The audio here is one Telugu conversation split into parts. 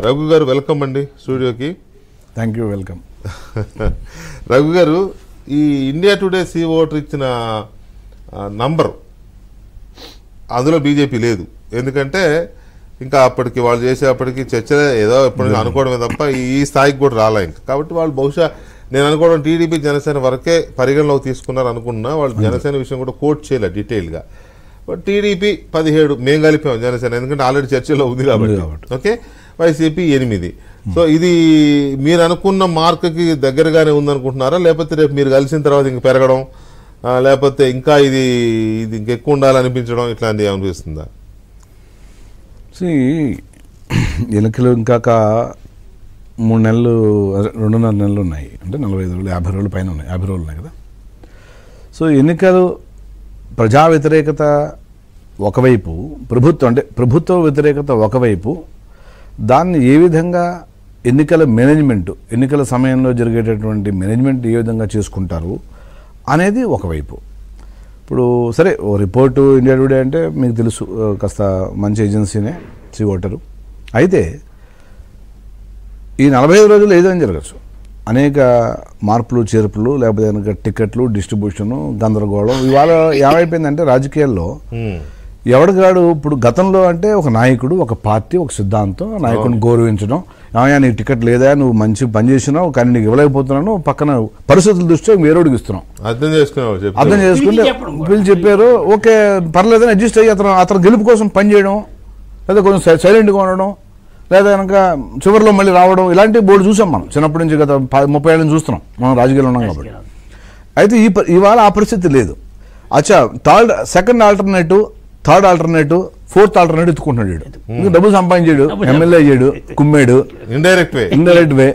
రఘు గారు వెల్కమ్ అండి స్టూడియోకి. Thank you, welcome. రఘు గారు, ఈ ఇండియా టుడే సీ ఓటర్ ఇచ్చిన నంబర్ అందులో బీజేపీ లేదు. ఎందుకంటే ఇంకా అప్పటికి వాళ్ళు చేసేప్పటికి చర్చ ఏదో ఎప్పటికీ అనుకోవడమే తప్ప ఈ స్థాయికి కూడా రాలే ఇంకా. కాబట్టి వాళ్ళు బహుశా నేను అనుకోవడం టీడీపీ జనసేన వరకే పరిగణలోకి తీసుకున్నారు అనుకున్నా. వాళ్ళు జనసేన విషయం కూడా కోట్ చేయలేదు డీటెయిల్గా. బట్ టీడీపీ 17 మేము కలిపాం జనసేన, ఎందుకంటే ఆల్రెడీ చర్చలో ఉంది కాబట్టి. Okay, YCP 8. సో ఇది మీరు అనుకున్న మార్క్కి దగ్గరగానే ఉందనుకుంటున్నారా, లేకపోతే రేపు మీరు కలిసిన తర్వాత ఇంక పెరగడం, లేకపోతే ఇంకా ఇది ఇంకెక్కువ ఉండాలనిపించడం ఇట్లాంటివి అనిపిస్తుందా? ఎన్నికలు ఇంకాక 3 నెలలు 2.5 నెలలు ఉన్నాయి, అంటే 45 రోజులు 50 రోజుల పైన ఉన్నాయి, 50 రోజులు ఉన్నాయి కదా. సో ఎన్నికలు ప్రజా వ్యతిరేకత ఒకవైపు, ప్రభుత్వ వ్యతిరేకత ఒకవైపు, దాన్ని ఏ విధంగా ఎన్నికల మేనేజ్మెంట్, ఎన్నికల సమయంలో జరిగేటటువంటి మేనేజ్మెంట్ ఏ విధంగా చేసుకుంటారు అనేది ఒకవైపు. ఇప్పుడు సరే, ఓ రిపోర్టు ఇండియా టుడే అంటే మీకు తెలుసు, కాస్త మంచి ఏజెన్సీనే సీ ఓటరు. అయితే ఈ 45 రోజులు ఏదైనా జరగచ్చు, అనేక మార్పులు చేర్పులు, లేకపోతే కనుక టికెట్లు డిస్ట్రిబ్యూషను, గందరగోళం. ఇవాళ ఏమైపోయిందంటే రాజకీయాల్లో ఎవడిగాడు, ఇప్పుడు గతంలో అంటే ఒక నాయకుడు, ఒక పార్టీ, ఒక సిద్ధాంతం, నాయకుడిని గౌరవించడం, నీకు టికెట్ లేదా, నువ్వు మంచి పని చేసినావు కానీ నీకు ఇవ్వలేకపోతున్నాను, పక్కన పరిస్థితుల దృష్ట్యా వేరేడికి ఇస్తున్నాం, అర్థం చేసుకుంటే వీళ్ళు చెప్పారు ఓకే పర్లేదని అడ్జస్ట్ అయ్యి అతను గెలుపు కోసం పనిచేయడం, లేదా కొంచెం సైలెంట్గా ఉండడం, లేదా కనుక చివరిలో మళ్ళీ రావడం, ఇలాంటి బోర్డు చూసాం మనం చిన్నప్పటి నుంచి. గత 30 ఏళ్ళని చూస్తున్నాం మనం, రాజకీయాలు ఉన్నాం కాబట్టి. అయితే ఇవాళ ఆ పరిస్థితి లేదు. అచ్చా, second alternative, third alternative, fourth alternative ఎత్తుకుంటున్నాడు. ఇంకా డబ్బులు సంపాదించాడు, ఎమ్మెల్యే అయ్యాడు, కుమ్మాడు, ఇండైరెక్ట్ వే.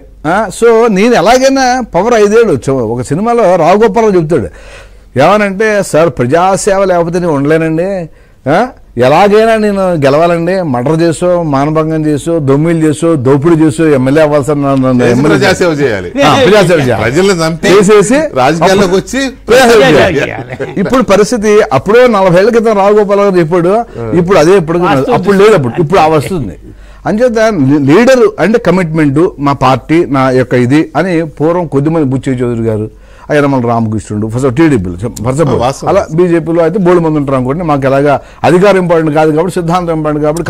సో నేను ఎలాగైనా పవర్ 5 ఏళ్ళు. ఒక సినిమాలో రావుగోపాలరావు చెప్తాడు ఏమనంటే, సార్ ప్రజాసేవ లేకపోతే నేను ఉండలేనండి, ఎలాగైనా నేను గెలవాలండి, మర్డర్ చేసో, మానభంగం చేసో, దొమ్మిలు చేసో, దోపిడీ చేసో ఎమ్మెల్యే అవ్వాల్సిన ప్రజాసేవ చేయాలి, చేసేసి రాజకీయాల్లోకి వచ్చి. ఇప్పుడు పరిస్థితి అప్పుడో 40 ఏళ్ల క్రితం రావుగోపాలరావు చెప్పాడు, ఇప్పుడు అదే అప్పుడు లేదు, ఇప్పుడు ఆ వస్తుంది. అంచేత లీడరు అంటే కమిట్మెంటు, మా పార్టీ నా యొక్క ఇది అని పూర్వం కొద్దిమంది బుచ్చయ్య చౌదరి గారు, యనమల రామకృష్ణుడు ఫస్ట్ టీడీపీలో, అలా బీజేపీలో అయితే బోల్డ్ మంది ఉంటారు అనుకోండి. మాకు ఎలాగా అధికారం ఇంపార్టెంట్ కాదు కాబట్టి, సిద్ధాంతం ఇంపార్టెంట్ కాబట్టి,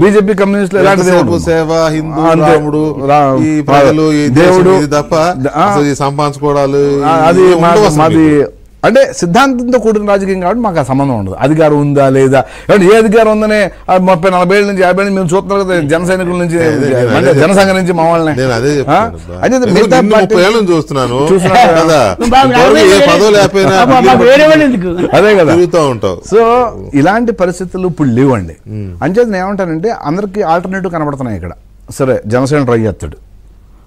బీజేపీ కమ్యూనిస్టులు దేవుడు సంపాదించుకోవడాలు, అది మాది అంటే సిద్ధాంతంతో కూడిన రాజకీయం కాబట్టి మాకు ఆ సంబంధం ఉండదు. అధికారం ఉందా లేదా, ఏ అధికారం ఉందనే 30-40 ఏళ్ళ నుంచి 50 ఏళ్ళ మేము చూస్తున్నాం కదా, జన సైనికుల నుంచి, జనసంఘం నుంచి మా వాళ్ళని. అదే కదా. సో ఇలాంటి పరిస్థితులు ఇప్పుడు లేవండి. అంచేత నేను ఏమంటానంటే, అందరికీ ఆల్టర్నేటివ్ కనబడుతున్నాయి ఇక్కడ. సరే, జనసేన ట్రై చేస్తాడు,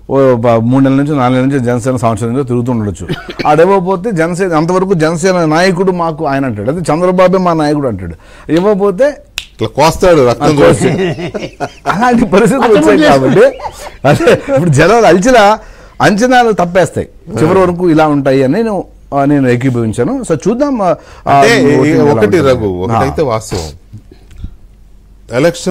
3 నెలల నుంచి 4 నెలల నుంచి జనసేన సంవత్సరం నుంచి తిరుగుతుండొచ్చు. ఆడేవ్వకపోతే జనసేన, అంతవరకు జనసేన నాయకుడు మాకు ఆయన అంటాడు, అది చంద్రబాబే మా నాయకుడు అంటాడు. ఇవ్వకపోతే కోస్తాడు, అలాంటి పరిస్థితులు వచ్చాయి కాబట్టి అదే ఇప్పుడు జనాలు అంచనాలు తప్పేస్తాయి, చివరి వరకు ఇలా ఉంటాయి అని నేను ఏకీభవించాను. సో చూద్దాం. ఒకటి రఘు, ఒకటైతే వాస్తవం, ఎలక్షన్